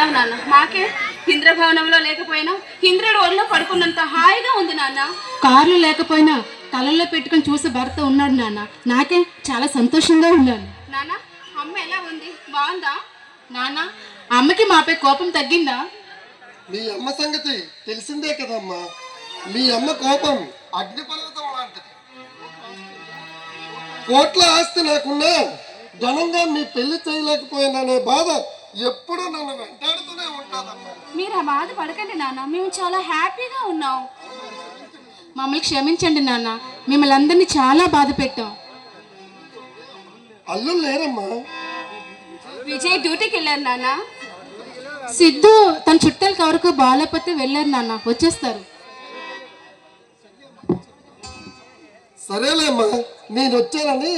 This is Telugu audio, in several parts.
ఉన్నావు నాన్న. మాకే ఇంద్రభవనంలో లేకపోయినా ఇంద్రుడు ఒళ్ళో పడుకున్నంత హాయిగా ఉంది నాన్న. కార్లు లేకపోయినా తలల్లో పెట్టుకుని చూసే భర్త ఉన్నాడు నాన్న. నాకే చాలా సంతోషంగా ఉన్నాను. నాన్న, అమ్మ ఎలా ఉంది? బాగుందా? నాన్న, అమ్మకి మాపై కోపం తగ్గిందా? మీ అమ్మ సంగతి తెలిసిందే కదమ్మా. మీ అమ్మ కోపం అగ్నిపర్వతం లాంటిది. కోట్ల ఆస్తి నాకున్నా ఘనంగా మీ పెళ్లి చేయలేకపోయిననే బాధ ఎప్పుడూ నన్ను వెంటాడుతూనే ఉంటాదమ్మా. మీరు ఆ బాధ పడకండి నాన్న, మేము చాలా హ్యాపీగా ఉన్నాం. మమ్మల్ని క్షమించండి నాన్న, మిమ్మల్ని అందరినీ చాలా బాధ పెట్టాం. అల్లుళ్ళు లేరమ్మా. విజయ్ డ్యూటీకి వెళ్ళారు నాన్న. సిద్ధు తన చుట్టాల కవరకు బాగాలేకపోతే వెళ్ళారు నాన్న, వచ్చేస్తారు. సరేలేమ్మా, నేను వచ్చానని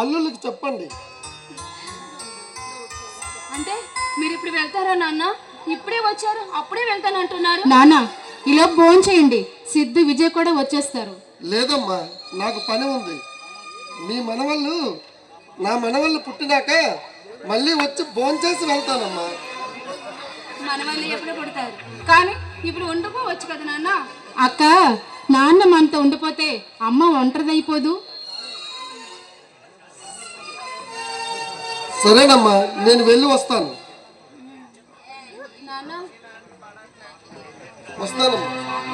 అల్లుళ్ళకి చెప్పండి. అంటే మీరు ఇప్పుడు వెళ్తారా నాన్న? ఇప్పుడే వచ్చారు, అప్పుడే వెళ్తానంటున్నారు. నాన్న, ఇలా ఫోన్ చేయండి, సిద్ధు విజయ్ కూడా వచ్చేస్తారు. లేదమ్మా, నాకు పని ఉంది. మీ మనవళ్ళు నా మనవళ్ళు పుట్టినాక మళ్ళీ వచ్చి భోంచేసి వెళ్తానమ్మా. మన వాళ్ళు ఎప్పుడు పుడతారు, కానీ ఇప్పుడు ఉండిపోవచ్చు కదా నాన్న. అక్క, నాన్న మనతో ఉండిపోతే అమ్మ ఒంటరిదైపోదు. సరేనమ్మా, నేను వెళ్ళి వస్తాను. నాన్న, వస్తానమ్మా.